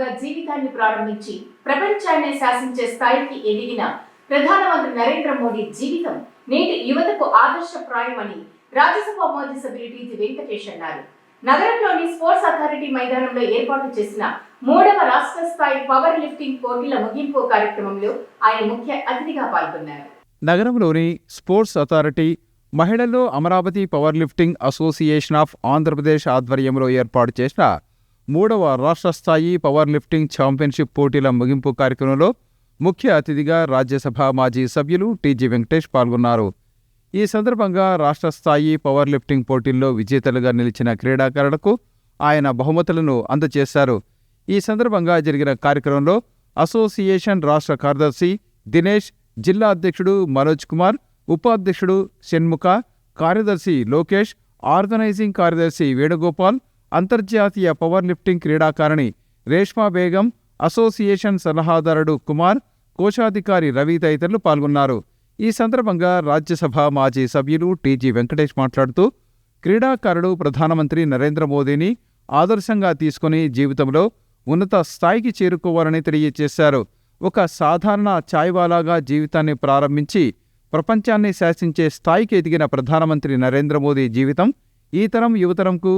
హీరోగా జీవితాన్ని ప్రారంభించి ప్రపంచాన్ని శాసించే స్థాయికి ఎదిగిన ప్రధానమంత్రి నరేంద్ర మోడీ జీవితం నేటి యువతకు ఆదర్శప్రాయమని రాజ్యసభ మాజీ సభ్యులు టీజీ వెంకటేష్ అన్నారు. నగరంలోని స్పోర్ట్స్ అథారిటీ మైదానంలో ఏర్పాటు చేసిన 3వ రాష్ట్ర స్థాయి పవర్ లిఫ్టింగ్ పోటీల ముగింపు కార్యక్రమంలో ఆయన ముఖ్య అతిథిగా పాల్గొన్నారు. నగరంలోని స్పోర్ట్స్ అథారిటీ మహిళల్లో Amaravati power lifting association of Andhra Pradesh ఆధ్వర్యంలో ఏర్పాటు చేసిన 3వ రాష్ట్ర స్థాయి పవర్ లిఫ్టింగ్ ఛాంపియన్షిప్ పోటీల ముగింపు కార్యక్రమంలో ముఖ్య అతిథిగా రాజ్యసభ మాజీ సభ్యులు టీజీ వెంకటేష్ పాల్గొన్నారు. ఈ సందర్భంగా రాష్ట్ర స్థాయి పవర్ లిఫ్టింగ్ పోటీల్లో విజేతలుగా నిలిచిన క్రీడాకారులకు ఆయన బహుమతులను అందజేశారు. ఈ సందర్భంగా జరిగిన కార్యక్రమంలో అసోసియేషన్ రాష్ట్ర కార్యదర్శి దినేష్, జిల్లా అధ్యక్షుడు మనోజ్ కుమార్, ఉపాధ్యక్షుడు షణ్ముఖ, కార్యదర్శి లోకేష్, ఆర్గనైజింగ్ కార్యదర్శి వేణుగోపాల్, అంతర్జాతీయ పవర్ లిఫ్టింగ్ క్రీడాకారిణి రేష్మా బేగం, అసోసియేషన్ సలహాదారుడు కుమార్, కోశాధికారి రవి తదితరులు పాల్గొన్నారు. ఈ సందర్భంగా రాజ్యసభ మాజీ సభ్యులు టీజీ వెంకటేష్ మాట్లాడుతూ క్రీడాకారుడు ప్రధానమంత్రి నరేంద్ర మోదీని ఆదర్శంగా తీసుకుని జీవితంలో ఉన్నత స్థాయికి చేరుకోవాలని తెలియజేశారు. ఒక సాధారణ చాయ్వాలాగా జీవితాన్ని ప్రారంభించి ప్రపంచాన్ని శాసించే స్థాయికి ఎదిగిన ప్రధానమంత్రి నరేంద్ర మోదీ జీవితం ఈ తరం యువతరంకు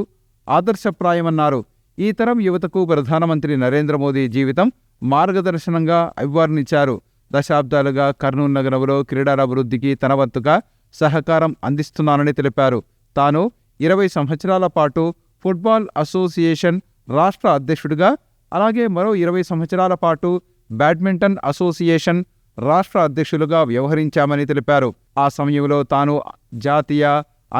ఆదర్శప్రాయమన్నారు. ఈ తరం యువతకు ప్రధానమంత్రి నరేంద్ర మోదీ జీవితం మార్గదర్శనంగా అభివర్ణించారు. దశాబ్దాలుగా కర్నూలు నగరంలో క్రీడల అభివృద్ధికి తన వంతుగా సహకారం అందిస్తున్నానని తెలిపారు. తాను 20 సంవత్సరాల పాటు ఫుట్బాల్ అసోసియేషన్ రాష్ట్ర అధ్యక్షుడిగా, అలాగే మరో 20 సంవత్సరాల పాటు బ్యాడ్మింటన్ అసోసియేషన్ రాష్ట్ర అధ్యక్షులుగా వ్యవహరించామని తెలిపారు. ఆ సమయంలో తాను జాతీయ,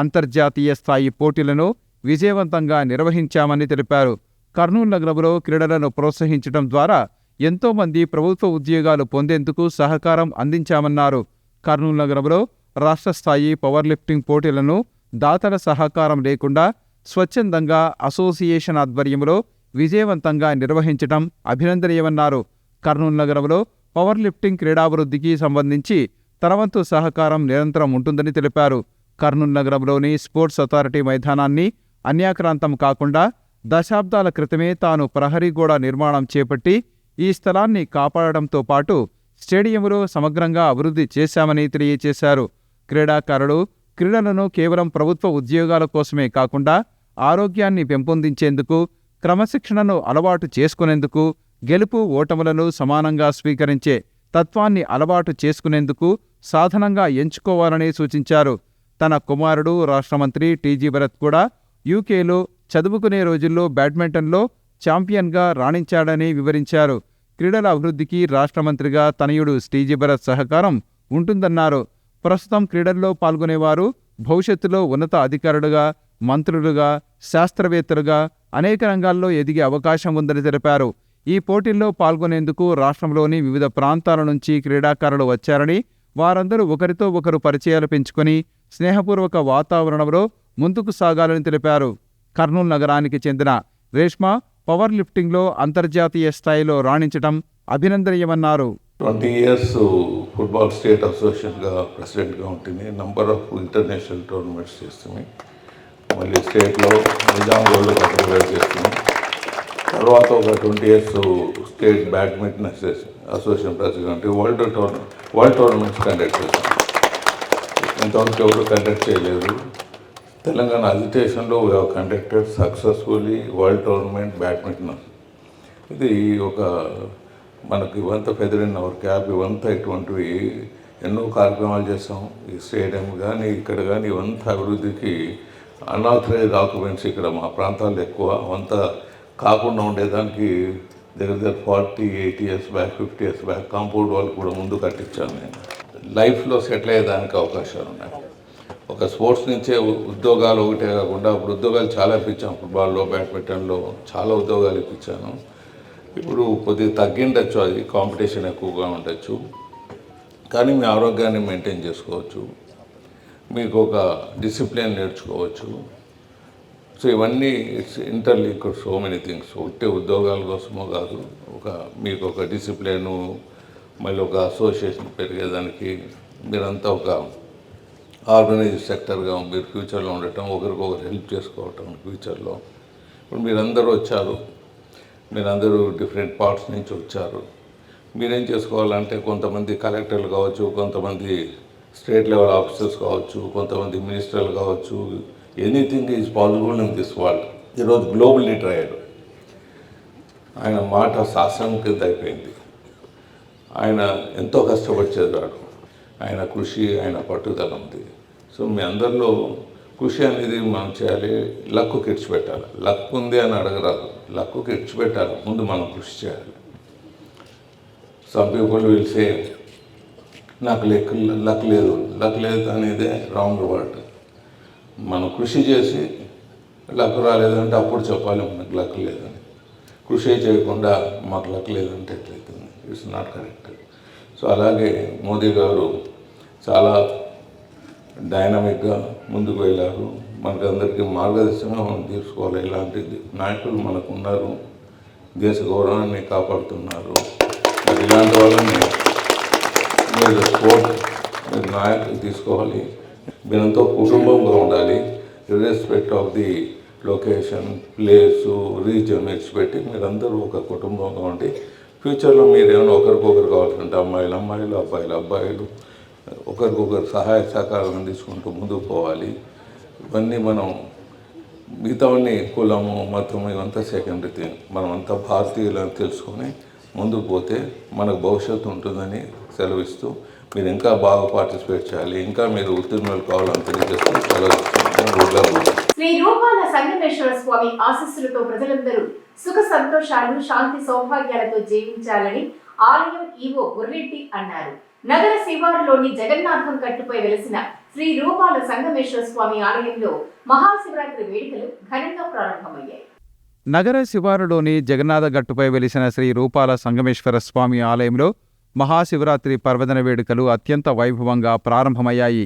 అంతర్జాతీయ స్థాయి పోటీలను విజయవంతంగా నిర్వహించామని తెలిపారు. కర్నూలు నగరంలో క్రీడలను ప్రోత్సహించడం ద్వారా ఎంతోమంది ప్రభుత్వ ఉద్యోగాలు పొందేందుకు సహకారం అందించామన్నారు. కర్నూలు నగరంలో రాష్ట్ర స్థాయి పవర్ లిఫ్టింగ్ పోటీలను దాతల సహకారం లేకుండా స్వచ్ఛందంగా అసోసియేషన్ ఆధ్వర్యంలో విజయవంతంగా నిర్వహించడం అభినందనీయమన్నారు. కర్నూలు నగరంలో పవర్ లిఫ్టింగ్ క్రీడాభివృద్ధికి సంబంధించి తన వంతు సహకారం నిరంతరం ఉంటుందని తెలిపారు. కర్నూలు నగరంలోని స్పోర్ట్స్ అథారిటీ మైదానాన్ని అన్యాక్రాంతం కాకుండా దశాబ్దాల క్రితమే తాను ప్రహరీ గోడ నిర్మాణం చేపట్టి ఈ స్థలాన్ని కాపాడడంతో పాటు స్టేడియంలో సమగ్రంగా అభివృద్ధి చేశామని తెలియజేశారు. క్రీడాకారులు క్రీడలను కేవలం ప్రభుత్వ ఉద్యోగాల కోసమే కాకుండా ఆరోగ్యాన్ని పెంపొందించేందుకు, క్రమశిక్షణను అలవాటు చేసుకునేందుకు, గెలుపు ఓటములను సమానంగా స్వీకరించే తత్వాన్ని అలవాటు చేసుకునేందుకు సాధనంగా ఎంచుకోవాలని సూచించారు. తన కుమారుడు రాష్ట్ర మంత్రి టీజీ భరత్ కూడా యూకేలో చదువుకునే రోజుల్లో బ్యాడ్మింటన్లో ఛాంపియన్గా రాణించాడని వివరించారు. క్రీడల అభివృద్ధికి రాష్ట్ర మంత్రిగా తనయుడు టీజీ భరత్ సహకారం ఉంటుందన్నారు. ప్రస్తుతం క్రీడల్లో పాల్గొనేవారు భవిష్యత్తులో ఉన్నత అధికారులుగా, మంత్రులుగా, శాస్త్రవేత్తలుగా అనేక రంగాల్లో ఎదిగే అవకాశం ఉందని తెలిపారు. ఈ పోటీల్లో పాల్గొనేందుకు రాష్ట్రంలోని వివిధ ప్రాంతాల నుంచి క్రీడాకారులు వచ్చారని, వారందరూ ఒకరితో ఒకరు పరిచయాలు పెంచుకొని స్నేహపూర్వక వాతావరణంలో ముందుకు సాగాలని తెలిపారు. కర్నూలు నగరానికి చెందిన రేష్మా పవర్ లిఫ్టింగ్లో అంతర్జాతీయ స్థాయిలో రాణించడం అభినందనీయమన్నారు. 20 years ఫుట్బాల్ స్టేట్ అసోసియేషన్గా ప్రెసిడెంట్గా ఉంటుంది. నంబర్ ఆఫ్ ఇంటర్నేషనల్ టోర్నమెంట్స్ చేస్తుంది. మళ్ళీ స్టేట్లో నిజాం గోల్డ్ కప్ చేస్తుంది. తర్వాత ఒక 20 years state badminton association president world tournaments conduct చేస్తాం. ఇంతవరకు ఎవరు కండక్ట్ చేయలేదు. తెలంగాణ అజిటేషన్లో we have conducted successfully world tournament badminton. ఇది ఒక మనకి ఇవంతా ఫెదర్ ఇన్ అవర్ క్యాప్, ఇవంతా ఇటువంటివి ఎన్నో కార్యక్రమాలు చేస్తాం. ఈ స్టేడియం కానీ ఇక్కడ కానీ ఇవంతా అభివృద్ధికి అన్ఆథరైజ్డ్ ఆక్యుపెంట్స్ ఇక్కడ మా ప్రాంతాల్లో ఎక్కువ. అవంతా కాకుండా ఉండేదానికి దగ్గర 40-80 years back, 50 years back compound వాళ్ళు కూడా ముందు కట్టించాను. నేను లైఫ్లో సెటిల్ అయ్యేదానికి అవకాశాలు ఉన్నాయి. ఒక స్పోర్ట్స్ నుంచే ఉద్యోగాలు ఒకటే కాకుండా ఇప్పుడు ఉద్యోగాలు చాలా ఇప్పించాను. ఫుట్బాల్లో, బ్యాడ్మింటన్లో చాలా ఉద్యోగాలు ఇప్పించాను. ఇప్పుడు కొద్దిగా తగ్గిండొచ్చు, అది కాంపిటీషన్ ఎక్కువగా ఉండొచ్చు. కానీ మీ ఆరోగ్యాన్ని మెయింటైన్ చేసుకోవచ్చు, మీకు ఒక డిసిప్లిన్ నేర్చుకోవచ్చు. సో ఇవన్నీ it's interlinked so many things. ఒకటే ఉద్యోగాల కోసమో కాదు, మీకు ఒక డిసిప్లిను, మళ్ళీ ఒక అసోసియేషన్ పెరిగేదానికి మీరంతా ఒక ఆర్గనైజ్డ్ సెక్టర్గా మీరు ఫ్యూచర్లో ఉండటం, ఒకరికొకరు హెల్ప్ చేసుకోవటం ఫ్యూచర్లో. ఇప్పుడు మీరందరూ వచ్చారు, మీరందరూ డిఫరెంట్ పార్ట్స్ నుంచి వచ్చారు. మీరేం చేసుకోవాలంటే కొంతమంది కలెక్టర్లు కావచ్చు, కొంతమంది స్టేట్ లెవెల్ ఆఫీసర్స్ కావచ్చు, కొంతమంది మినిస్టర్లు కావచ్చు, anything is possible in this world. ఈరోజు గ్లోబల్ లీడర్ అయ్యాడు. ఆయన మాట శాస్త్రం కింద అయిపోయింది. ఆయన ఎంతో కష్టపడి చదివాడు. ఆయన కృషి, ఆయన పట్టుదల ఉంది. సో మీ అందరిలో కృషి అనేది మనం చేయాలి. లక్కు కిడ్చిపెట్టాలి. లక్ ఉంది అని అడగరాదు, లక్కు కిడ్చిపెట్టాలి. ముందు మనం కృషి చేయాలి. సమ్ పీపుల్ విల్ సే నాకు లక్ లేదు. లక్ లేదు అనేదే రాంగ్ వర్డ్. మనం కృషి చేసి లక్ రాలేదంటే అప్పుడు చెప్పాలి మనకు లక్ లేదని. కృషి చేయకుండా మాకు లక్ లేదంటే ఎట్లయితుంది? It's not correct. సో అలాగే మోదీ గారు చాలా డైనమిక్గా ముందుకు వెళ్ళారు. మనకందరికీ మార్గదర్శనం మనం తీసుకోవాలి. ఇలాంటి నాయకులు మనకు ఉన్నారు, దేశ గౌరవాన్ని కాపాడుతున్నారు. మరి ఇలాంటి వాళ్ళని మీరు స్పోర్ట్, మీరు నాయకులు తీసుకోవాలి. మీరంతా కుటుంబంగా ఉండాలి. Irrespective of the location, place, reason విడిచిపెట్టి మీరందరూ ఒక కుటుంబంగా ఉండి ఫ్యూచర్లో మీరు ఏమైనా ఒకరికొకరు కావాల్సింటే అమ్మాయిలు, అబ్బాయిలు ఒకరికొకరు సహాయ సహకారం అందించుకుంటూ ముందుకు పోవాలి. ఇవన్నీ మనం మిగతావన్నీ కులము, మతము ఇవంతా సెకండరీ థింగ్. మనమంతా భారతీయులని తెలుసుకొని ముందుకు పోతే మనకు భవిష్యత్తు ఉంటుందని సెలవిస్తూ మీరు ఇంకా బాగా పార్టిసిపేట్ చేయాలి. ఇంకా మీరు ఉత్తీర్ణులు కావాలని తెలియజేస్తూ సెలవిస్తున్నాను. శ్రీ రూపాల సంగమేశ్వర స్వామి ఆశీస్సులతో ప్రజలందరూ సుఖ సంతోషాలు, శాంతి సౌభాగ్యాలతో జీవించాలని ఆలయం ఈవో గుర్రెడ్డి అన్నారు. నగర శివారులోని జగన్నాథం కట్టుపై వెలసిన శ్రీ రూపాల సంగమేశ్వర స్వామి ఆలయంలో మహాశివరాత్రి వేడుకలు ఘనంగా ప్రారంభమయ్యాయి. నగర శివారులోని జగన్నాథ గట్టుపై వెలిసిన శ్రీ రూపాల సంగమేశ్వర స్వామి ఆలయంలో మహాశివరాత్రి పర్వదిన వేడుకలు అత్యంత వైభవంగా ప్రారంభమయ్యాయి.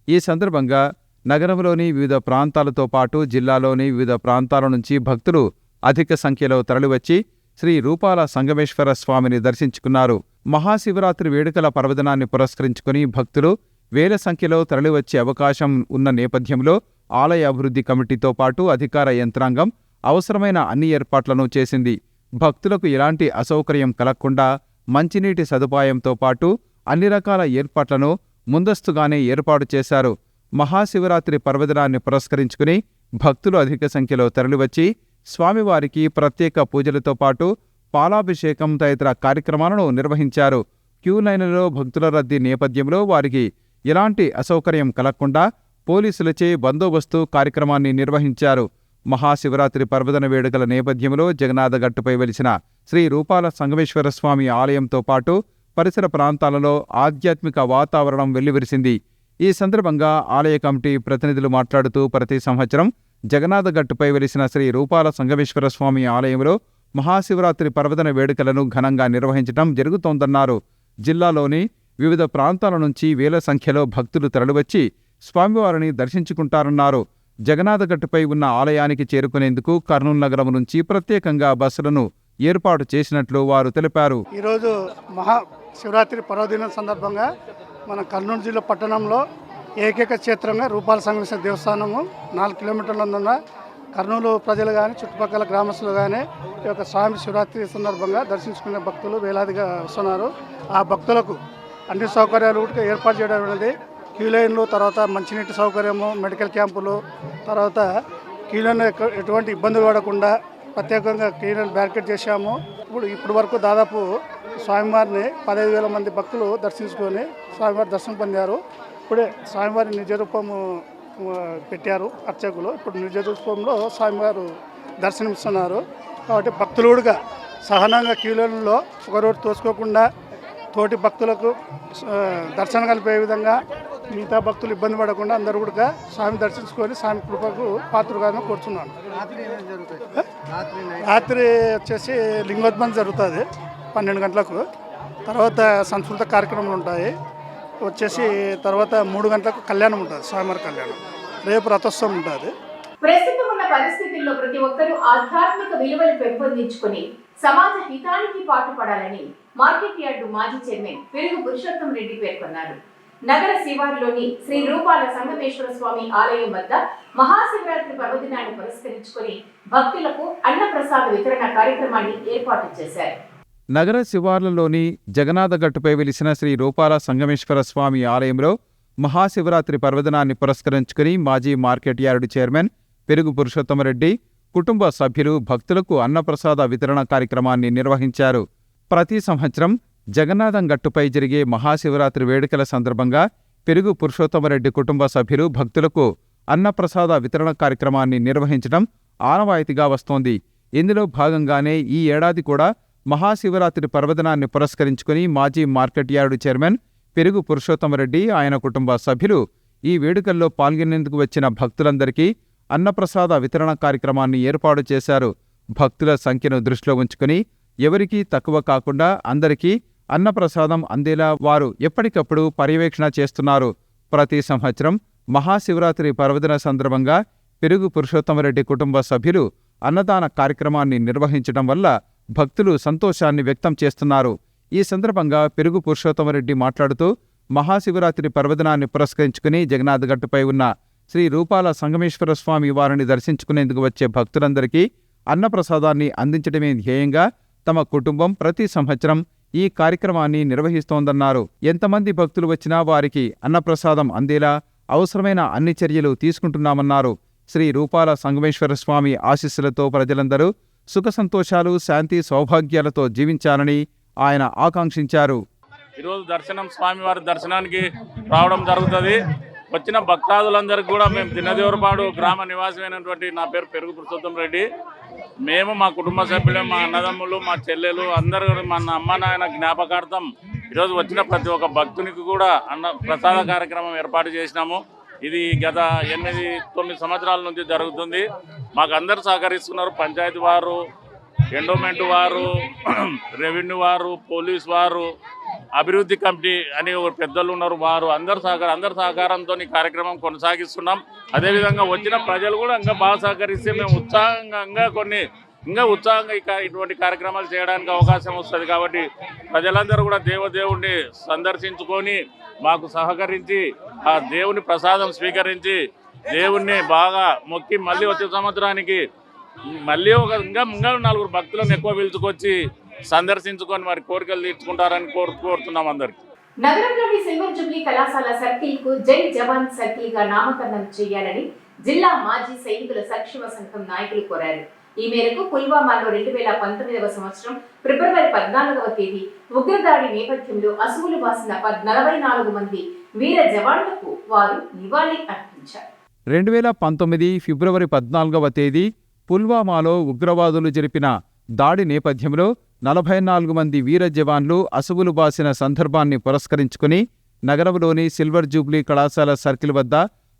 ఈ సందర్భంగా నగరంలోని వివిధ ప్రాంతాలతో పాటు జిల్లాలోని వివిధ ప్రాంతాల నుంచి భక్తులు అధిక సంఖ్యలో తరలివచ్చి శ్రీ రూపాల సంగమేశ్వర స్వామిని దర్శించుకున్నారు. మహాశివరాత్రి వేడుకల పర్వదినాన్ని పురస్కరించుకుని భక్తులు వేల సంఖ్యలో తరలివచ్చే అవకాశం ఉన్న నేపథ్యంలో ఆలయ అభివృద్ధి కమిటీతో పాటు అధికార యంత్రాంగం అవసరమైన అన్ని ఏర్పాట్లను చేసింది. భక్తులకు ఎలాంటి అసౌకర్యం కలగకుండా మంచినీటి సదుపాయంతో పాటు అన్ని రకాల ఏర్పాట్లను ముందస్తుగానే ఏర్పాటు చేశారు. మహాశివరాత్రి పర్వదినాన్ని పురస్కరించుకుని భక్తులు అధిక సంఖ్యలో తరలివచ్చి స్వామివారికి ప్రత్యేక పూజలతో పాటు పాలాభిషేకం తదితర కార్యక్రమాలను నిర్వహించారు. క్యూలైన్లలో భక్తుల రద్దీ నేపథ్యంలో వారికి ఎలాంటి అసౌకర్యం కలగకుండా పోలీసులచే బందోబస్తు కార్యక్రమాన్ని నిర్వహించారు. మహాశివరాత్రి పర్వదిన వేడుకల నేపథ్యంలో జగన్నాథగట్టుపై వెలిసిన శ్రీ రూపాల సంగమేశ్వర స్వామి ఆలయంతో పాటు పరిసర ప్రాంతాలలో ఆధ్యాత్మిక వాతావరణం వెల్లివిరిసింది. ఈ సందర్భంగా ఆలయ కమిటీ ప్రతినిధులు మాట్లాడుతూ ప్రతి సంవత్సరం జగన్నాథగట్టుపై వెలిసిన శ్రీ రూపాల సంగమేశ్వర స్వామి ఆలయంలో మహాశివరాత్రి పర్వదిన వేడుకలను ఘనంగా నిర్వహించడం జరుగుతోందన్నారు. జిల్లాలోని వివిధ ప్రాంతాల నుంచి వేల సంఖ్యలో భక్తులు తరలివచ్చి స్వామివారిని దర్శించుకుంటారన్నారు. జగన్నాథగట్టుపై ఉన్న ఆలయానికి చేరుకునేందుకు కర్నూలు నగరం నుంచి ప్రత్యేకంగా బస్సులను ఏర్పాటు చేసినట్లు వారు తెలిపారు. ఈరోజు మహాశివరాత్రి పర్వదినం సందర్భంగా మన కర్నూలు జిల్లా పట్టణంలో ఏకైక క్షేత్రంగా రూపాల సంగమేశ్వర దేవస్థానము 4 కిలోమీటర్ల ఉన్న కర్నూలు ప్రజలు కానీ చుట్టుపక్కల గ్రామస్తులు కానీ ఈ యొక్క స్వామి శివరాత్రి సందర్భంగా దర్శించుకునే భక్తులు వేలాదిగా వస్తున్నారు. ఆ భక్తులకు అన్ని సౌకర్యాలు కూడా ఏర్పాటు చేయడం అనేది క్యూ లైన్లు, తర్వాత మంచినీటి సౌకర్యము, మెడికల్ క్యాంపులు, తర్వాత క్యూ లైన్ ఎటువంటి ఇబ్బందులు పడకుండా ప్రత్యేకంగా క్యూ లైన్ బ్యారికేడ్ చేశాము. ఇప్పుడు వరకు దాదాపు స్వామివారిని 15,000 మంది భక్తులు దర్శించుకొని స్వామివారి దర్శనం పొందారు. ఇప్పుడే స్వామివారి నిజ రూపము పెట్టారు అర్చకులు. ఇప్పుడు నిజ రూపంలో స్వామివారు దర్శనమిస్తున్నారు. కాబట్టి భక్తులు కూడా సహనంగా క్యూలలో ఒకరోజు తోసుకోకుండా తోటి భక్తులకు దర్శనం కలిపే విధంగా మిగతా భక్తులు ఇబ్బంది పడకుండా అందరూ కూడా స్వామి దర్శించుకొని స్వామి కృపకు పాత్రగానే కూర్చున్నాను. రాత్రి వచ్చేసి లింగోద్భవం జరుగుతుంది 12 గంటలకు. తర్వాత సంస్కృత కార్యక్రమాలు ఉంటాయి. వచ్చేసి తర్వాత 3 గంటలకు కళ్యాణం ఉంటుంది, స్వామివారి కళ్యాణం. రేపు రథోత్సవం ఉంటుంది. ప్రస్తుతం ఉన్న పరిస్థితుల్లో ప్రతి ఒక్కరూ ఆధ్యాత్మిక విలువలు పెంపొందించుకుని సమాజ హితానికి పాటుపడాలని మార్కెట్ యార్డు మాజీ చైర్మన్ పెరుగు పురుషోత్తం రెడ్డి పేర్కొన్నారు. నగర శివారులోని శ్రీ రూపాల సంగమేశ్వర స్వామి ఆలయం వద్ద మహాశివరాత్రి పర్వదినాన్ని పురస్కరించుకొని భక్తులకు అన్నప్రసాద వితరణ కార్యక్రమాన్ని ఏర్పాటు చేశారు. నగర శివార్లలోని జగన్నాథగట్టుపై వెలిసిన శ్రీ రూపాల సంగమేశ్వర స్వామి ఆలయంలో మహాశివరాత్రి పర్వదినాన్ని పురస్కరించుకుని మాజీ మార్కెట్ యార్డు చైర్మన్ పెరుగు పురుషోత్తమరెడ్డి కుటుంబ సభ్యులు భక్తులకు అన్నప్రసాద వితరణ కార్యక్రమాన్ని నిర్వహించారు. ప్రతి సంవత్సరం జగన్నాథం గట్టుపై జరిగే మహాశివరాత్రి వేడుకల సందర్భంగా పెరుగు పురుషోత్తమరెడ్డి కుటుంబ సభ్యులు భక్తులకు అన్నప్రసాద వితరణ కార్యక్రమాన్ని నిర్వహించడం ఆనవాయితీగా వస్తోంది. ఇందులో భాగంగానే ఈ ఏడాది కూడా మహాశివరాత్రి పర్వదినాన్ని పురస్కరించుకుని మాజీ మార్కెట్ యార్డు చైర్మన్ పెరుగు పురుషోత్తమరెడ్డి ఆయన కుటుంబ సభ్యులు ఈ వేడుకల్లో పాల్గొనేందుకు వచ్చిన భక్తులందరికీ అన్నప్రసాద వితరణ కార్యక్రమాన్ని ఏర్పాటు చేశారు. భక్తుల సంఖ్యను దృష్టిలో ఉంచుకుని ఎవరికీ తక్కువ కాకుండా అందరికీ అన్నప్రసాదం అందేలా వారు ఎప్పటికప్పుడు పర్యవేక్షణ చేస్తున్నారు. ప్రతి సంవత్సరం మహాశివరాత్రి పర్వదిన సందర్భంగా పెరుగు పురుషోత్తమరెడ్డి కుటుంబ సభ్యులు అన్నదాన కార్యక్రమాన్ని నిర్వహించడం వల్ల భక్తులు సంతోషాన్ని వ్యక్తం చేస్తున్నారు. ఈ సందర్భంగా పెరుగు పురుషోత్తమరెడ్డి మాట్లాడుతూ మహాశివరాత్రి పర్వదినాన్ని పురస్కరించుకుని జగన్నాథగట్టుపై ఉన్న శ్రీ రూపాల సంగమేశ్వర స్వామి వారిని దర్శించుకునేందుకు వచ్చే భక్తులందరికీ అన్నప్రసాదాన్ని అందించడమే ధ్యేయంగా తమ కుటుంబం ప్రతి సంవత్సరం ఈ కార్యక్రమాన్ని నిర్వహిస్తోందన్నారు. ఎంతమంది భక్తులు వచ్చినా వారికి అన్నప్రసాదం అందేలా అవసరమైన అన్ని చర్యలు తీసుకుంటున్నామన్నారు. శ్రీ రూపాల సంగమేశ్వర స్వామి ఆశీస్సులతో ప్రజలందరూ సుఖ సంతోషాలు, శాంతి, సౌభాగ్యాలతో జీవించాలని ఆయన ఆకాంక్షించారు. ఈరోజు స్వామివారి దర్శనానికి రావడం జరుగుతుంది. వచ్చిన భక్తాదులందరికీ కూడా మేము దిన్నదేవరపాడు గ్రామ నివాసమైనటువంటి నా పేరు పెరుగు పురుషోత్తమరెడ్డి. మేము మా కుటుంబ సభ్యులు, మా అన్నదమ్ములు, మా చెల్లెలు అందరూ మా అమ్మ నాయన జ్ఞాపకార్థం ఈరోజు వచ్చిన ప్రతి ఒక్క భక్తునికి కూడా ప్రసాద కార్యక్రమం ఏర్పాటు చేసినాము. ఇది గత 8-9 సంవత్సరాల నుంచి జరుగుతుంది. మాకు అందరు సహకరిస్తున్నారు. పంచాయతీ వారు, ఎండోమెంట్ వారు, రెవెన్యూ వారు, పోలీస్ వారు, అభివృద్ధి కమిటీ అని పెద్దలు ఉన్నారు. వారు అందరి సహకారంతో ఈ కార్యక్రమం కొనసాగిస్తున్నాం. అదేవిధంగా వచ్చిన ప్రజలు కూడా ఇంకా బాగా సహకరిస్తే మేము ఉత్సాహంగా ఇటువంటి కార్యక్రమాలు చేయడానికి అవకాశం వస్తుంది. కాబట్టి ప్రజలందరూ కూడా దేవదేవుడిని సందర్శించుకొని మాకు సహకరించి ఆ దేవుని ప్రసాదం స్వీకరించి దేవుణ్ణి బాగా మొక్కి మళ్ళీ వచ్చే సంవత్సరానికి మళ్ళీ ఇంకా 4 భక్తులను ఎక్కువ పిలుచుకొచ్చి సందర్శించుకొని వారి కోరికలు తీర్చుకుంటారని కోరుతున్నాం అందరికి. నగరంలోని సిల్వర్ జూబ్లీ కళాశాల సర్కిల్ కు జై జవాన్ సర్కిల్ గా నామకరణం చేయాలని జిల్లా మాజీ సైనికుల సంక్షేమ సంఘం నాయకులు కోరారు. ఈ మేరకు పుల్వామాలో 2019వ సంవత్సరం ఫిబ్రవరి 14వ తేదీ ఉగ్రదాడి నేపథ్యంలో అసువులు బాసిన 44 మంది వీర జవాన్లకు వారు నివాళి అర్పించారు. 2019 ఫిబ్రవరి 14వ తేదీ పుల్వామాలో ఉగ్రవాదులు జరిపిన దాడి నేపథ్యంలో 44 మంది వీర జవాన్లు అసువులు బాసిన సందర్భాన్ని పురస్కరించుకుని నగరంలోని సిల్వర్ జూబ్లీ కళాశాల సర్కిల్ వద్ద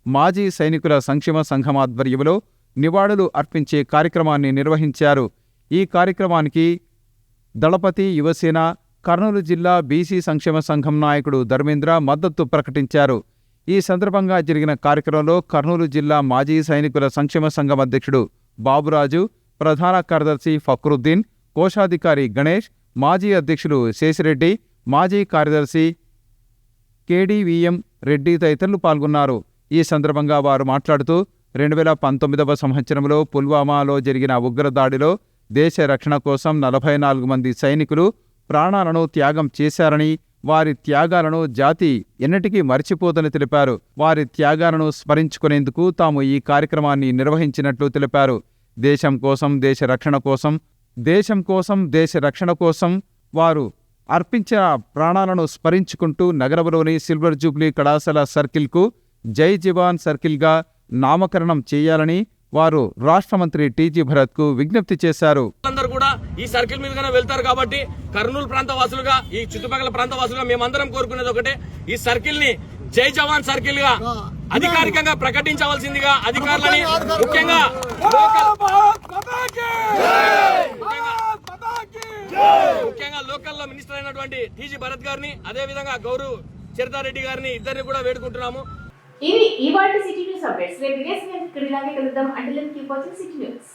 మాజీ సైనికుల సంక్షేమ సంఘం ఆధ్వర్యంలో నివాళులు అర్పించే కార్యక్రమాన్ని నిర్వహించారు. ఈ కార్యక్రమానికి దళపతి యువసేన కర్నూలు జిల్లా బీసీ సంక్షేమ సంఘం నాయకుడు ధర్మేంద్ర మద్దతు ప్రకటించారు. ఈ సందర్భంగా జరిగిన కార్యక్రమంలో కర్నూలు జిల్లా మాజీ సైనికుల సంక్షేమ సంఘం అధ్యక్షుడు బాబురాజు, ప్రధాన కార్యదర్శి ఫక్రుద్దీన్, కోశాధికారి గణేష్, మాజీ అధ్యక్షులు శేషిరెడ్డి, మాజీ కార్యదర్శి కేడీవీఎం రెడ్డి తదితరులు పాల్గొన్నారు. ఈ సందర్భంగా వారు మాట్లాడుతూ 2019వ సంవత్సరంలో పుల్వామాలో జరిగిన ఉగ్రదాడిలో దేశ రక్షణ కోసం 44 మంది సైనికులు ప్రాణాలను త్యాగం చేశారని, వారి త్యాగాలను జాతి ఎన్నటికీ మర్చిపోదని తెలిపారు. వారి త్యాగాలను స్మరించుకునేందుకు తాము ఈ కార్యక్రమాన్ని నిర్వహించినట్లు తెలిపారు. దేశం కోసం, దేశ రక్షణ కోసం వారు అర్పించిన ప్రాణాలను స్మరించుకుంటూ నగరంలోని సిల్వర్ జూబ్లీ కళాశాల సర్కిల్కు జై జవాన్ సర్కిల్గా నామకరణం చేయాలని వారు రాష్ట్ర మంత్రి టీజీ భరత్కు విజ్ఞప్తి చేశారు. అందరూ కూడా ఈ సర్కిల్ మీదుగానే వెళ్తారు కాబట్టి కర్నూలు ప్రాంత వాసులుగా, ఈ చుట్టుపక్కల ప్రాంత వాసులుగా మేమందరం కోరుకునేది ఒకటే, ఈ సర్కిల్ ని జై జవాన్ సర్కిల్ గా అధికారికంగా ప్రకటించవలసిందిగా అధికారులని, ముఖ్యంగా లోకల్లో మినిస్టర్ అయినటువంటి టీజీ భరత్ గారిని, అదే విధంగా గౌరవ్ చరితారెడ్డి గారిని ఇద్దరిని కూడా వేడుకుంటున్నాము. ఇవి ఇవాల్టి సిటీ న్యూస్ అప్డేట్స్. రేపు ఇదే సమయానికి కలుద్దాం. Until then keep watching City news.